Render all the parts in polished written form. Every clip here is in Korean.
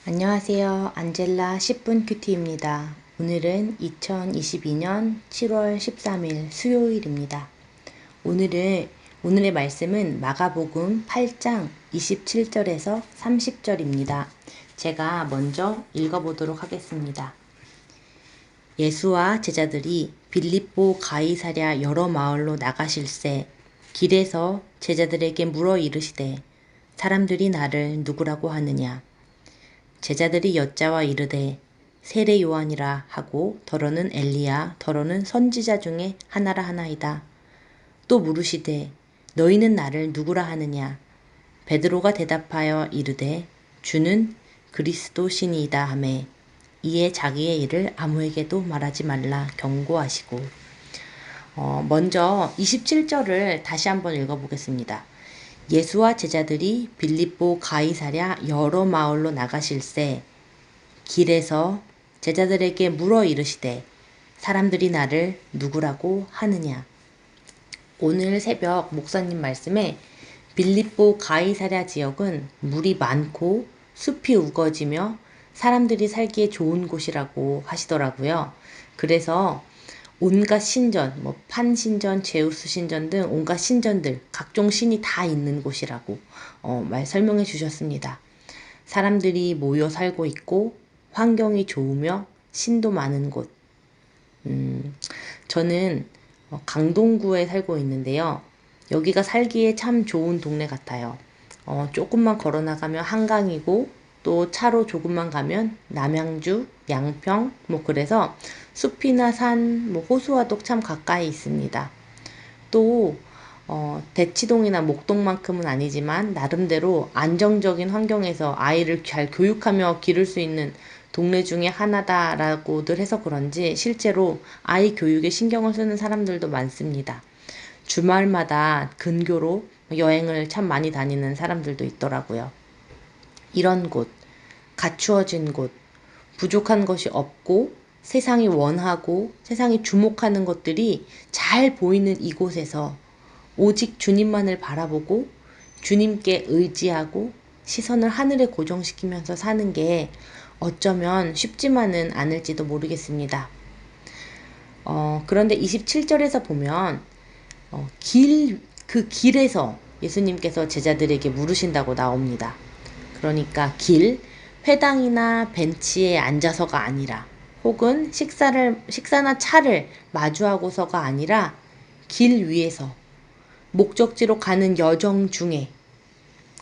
안녕하세요. 안젤라 10분 큐티입니다. 오늘은 2022년 7월 13일 수요일입니다. 오늘의 말씀은 마가복음 8장 27절에서 30절입니다. 제가 먼저 읽어보도록 하겠습니다. 예수와 제자들이 빌립보 가이사랴 여러 마을로 나가실새 길에서 제자들에게 물어 이르시되 사람들이 나를 누구라고 하느냐. 제자들이 여짜와 이르되 세례 요한이라 하고 더러는 엘리야 더러는 선지자 중에 하나라 하나이다. 또 물으시되 너희는 나를 누구라 하느냐. 베드로가 대답하여 이르되 주는 그리스도시니이다 하매 이에 자기의 일을 아무에게도 말하지 말라 경고하시고 먼저 27절을 다시 한번 읽어보겠습니다. 예수와 제자들이 빌립보 가이사랴 여러 마을로 나가실새 길에서 제자들에게 물어 이르시되 사람들이 나를 누구라고 하느냐. 오늘 새벽 목사님 말씀에 빌립보 가이사랴 지역은 물이 많고 숲이 우거지며 사람들이 살기에 좋은 곳이라고 하시더라고요. 그래서 온갖 신전, 판신전, 제우스 신전 등 온갖 신전들, 각종 신이 다 있는 곳이라고 설명해 주셨습니다. 사람들이 모여 살고 있고 환경이 좋으며 신도 많은 곳. 저는 강동구에 살고 있는데요. 여기가 살기에 참 좋은 동네 같아요. 조금만 걸어 나가면 한강이고 또 차로 조금만 가면 남양주, 양평 그래서 숲이나 산, 호수와도 참 가까이 있습니다. 또 대치동이나 목동만큼은 아니지만 나름대로 안정적인 환경에서 아이를 잘 교육하며 기를 수 있는 동네 중에 하나다라고들 해서 그런지 실제로 아이 교육에 신경을 쓰는 사람들도 많습니다. 주말마다 근교로 여행을 참 많이 다니는 사람들도 있더라고요. 이런 곳, 갖추어진 곳, 부족한 것이 없고 세상이 원하고 세상이 주목하는 것들이 잘 보이는 이곳에서 오직 주님만을 바라보고 주님께 의지하고 시선을 하늘에 고정시키면서 사는 게 어쩌면 쉽지만은 않을지도 모르겠습니다. 그런데 27절에서 보면 그 길에서 예수님께서 제자들에게 물으신다고 나옵니다. 그러니까 회당이나 벤치에 앉아서가 아니라 혹은 식사나 차를 마주하고서가 아니라 길 위에서 목적지로 가는 여정 중에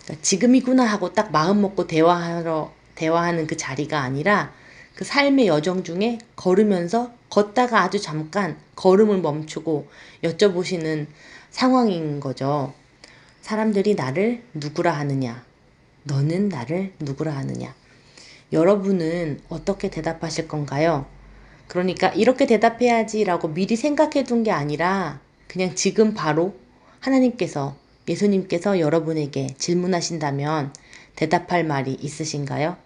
그러니까 지금이구나 하고 딱 마음 먹고 대화하는 그 자리가 아니라 그 삶의 여정 중에 걸으면서 걷다가 아주 잠깐 걸음을 멈추고 여쭤보시는 상황인 거죠. 사람들이 나를 누구라 하느냐? 너는 나를 누구라 하느냐? 여러분은 어떻게 대답하실 건가요? 그러니까 이렇게 대답해야지라고 미리 생각해 둔 게 아니라 그냥 지금 바로 하나님께서, 예수님께서 여러분에게 질문하신다면 대답할 말이 있으신가요?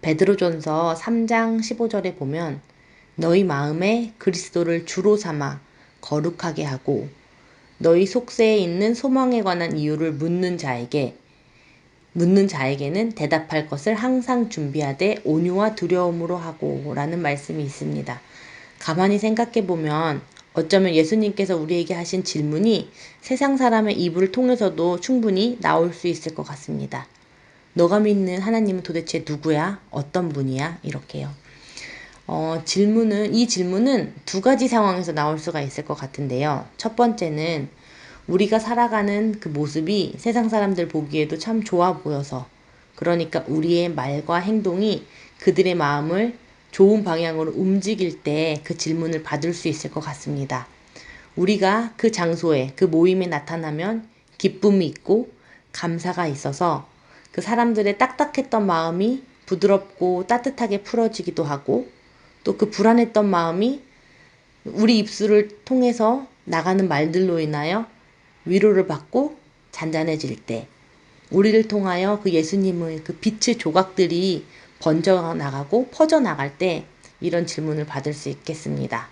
베드로전서 3장 15절에 보면 너희 마음에 그리스도를 주로 삼아 거룩하게 하고 너희 속세에 있는 소망에 관한 이유를 묻는 자에게는 대답할 것을 항상 준비하되 온유와 두려움으로 하고 라는 말씀이 있습니다. 가만히 생각해 보면 어쩌면 예수님께서 우리에게 하신 질문이 세상 사람의 입을 통해서도 충분히 나올 수 있을 것 같습니다. 너가 믿는 하나님은 도대체 누구야? 어떤 분이야? 이렇게요. 이 질문은 두 가지 상황에서 나올 수가 있을 것 같은데요. 첫 번째는 우리가 살아가는 그 모습이 세상 사람들 보기에도 참 좋아 보여서 그러니까 우리의 말과 행동이 그들의 마음을 좋은 방향으로 움직일 때 그 질문을 받을 수 있을 것 같습니다. 우리가 그 장소에 그 모임에 나타나면 기쁨이 있고 감사가 있어서 그 사람들의 딱딱했던 마음이 부드럽고 따뜻하게 풀어지기도 하고 또 그 불안했던 마음이 우리 입술을 통해서 나가는 말들로 인하여 위로를 받고 잔잔해질 때 우리를 통하여 그 예수님의 그 빛의 조각들이 번져나가고 퍼져나갈 때 이런 질문을 받을 수 있겠습니다.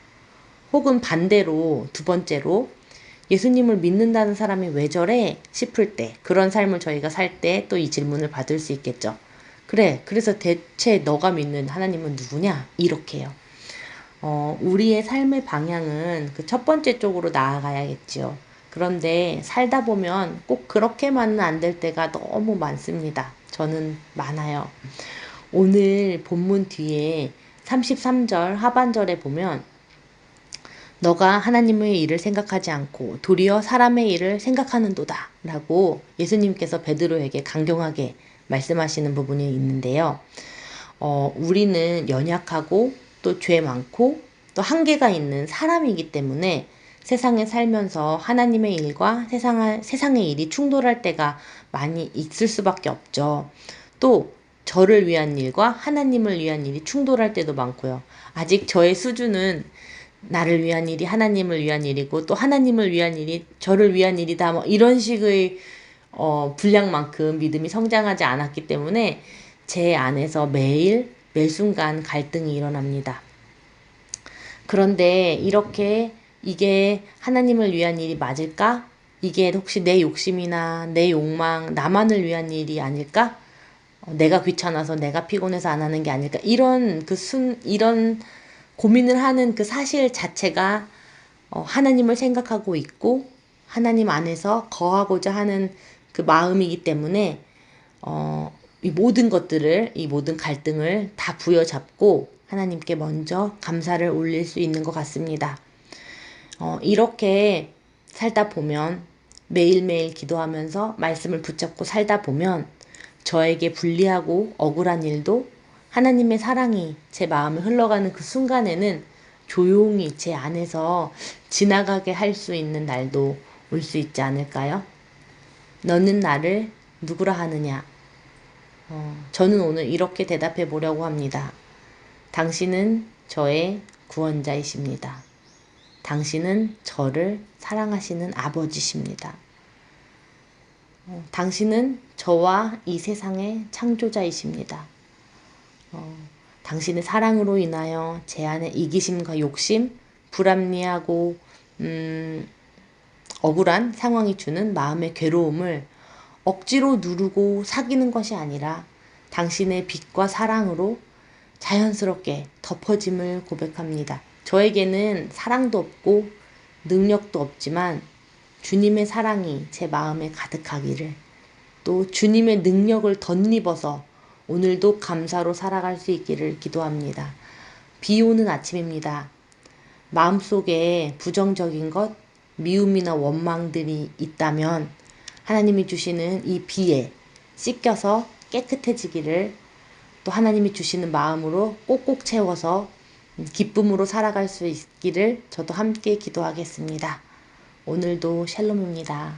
혹은 반대로 두 번째로 예수님을 믿는다는 사람이 왜 저래 싶을 때 그런 삶을 저희가 살 때 또 이 질문을 받을 수 있겠죠. 그래, 그래서 대체 너가 믿는 하나님은 누구냐? 이렇게요. 우리의 삶의 방향은 그 첫 번째 쪽으로 나아가야겠지요. 그런데 살다 보면 꼭 그렇게만은 안 될 때가 너무 많습니다. 저는 많아요. 오늘 본문 뒤에 33절 하반절에 보면 너가 하나님의 일을 생각하지 않고 도리어 사람의 일을 생각하는도다 라고 예수님께서 베드로에게 강경하게 말씀하시는 부분이 있는데요. 우리는 연약하고 또 죄 많고 또 한계가 있는 사람이기 때문에 세상에 살면서 하나님의 일과 세상의 일이 충돌할 때가 많이 있을 수밖에 없죠. 또 저를 위한 일과 하나님을 위한 일이 충돌할 때도 많고요. 아직 저의 수준은 나를 위한 일이 하나님을 위한 일이고 또 하나님을 위한 일이 저를 위한 일이다. 뭐 이런 식의 분량만큼 믿음이 성장하지 않았기 때문에 제 안에서 매일 매 순간 갈등이 일어납니다. 그런데 이렇게 이게 하나님을 위한 일이 맞을까? 이게 혹시 내 욕심이나 내 욕망, 나만을 위한 일이 아닐까? 내가 귀찮아서 내가 피곤해서 안 하는 게 아닐까? 이런 고민을 하는 그 사실 자체가 하나님을 생각하고 있고 하나님 안에서 거하고자 하는 그 마음이기 때문에 이 모든 것들을, 이 모든 갈등을 다 부여잡고 하나님께 먼저 감사를 올릴 수 있는 것 같습니다. 이렇게 살다 보면 매일매일 기도하면서 말씀을 붙잡고 살다 보면 저에게 불리하고 억울한 일도 하나님의 사랑이 제 마음에 흘러가는 그 순간에는 조용히 제 안에서 지나가게 할 수 있는 날도 올 수 있지 않을까요? 너는 나를 누구라 하느냐? 저는 오늘 이렇게 대답해 보려고 합니다. 당신은 저의 구원자이십니다. 당신은 저를 사랑하시는 아버지십니다. 당신은 저와 이 세상의 창조자이십니다. 당신의 사랑으로 인하여 제 안에 이기심과 욕심, 불합리하고 억울한 상황이 주는 마음의 괴로움을 억지로 누르고 사귀는 것이 아니라 당신의 빛과 사랑으로 자연스럽게 덮어짐을 고백합니다. 저에게는 사랑도 없고 능력도 없지만 주님의 사랑이 제 마음에 가득하기를, 또 주님의 능력을 덧입어서 오늘도 감사로 살아갈 수 있기를 기도합니다. 비 오는 아침입니다. 마음속에 부정적인 것, 미움이나 원망들이 있다면 하나님이 주시는 이 비에 씻겨서 깨끗해지기를, 또 하나님이 주시는 마음으로 꼭꼭 채워서 기쁨으로 살아갈 수 있기를 저도 함께 기도하겠습니다. 오늘도 샬롬입니다.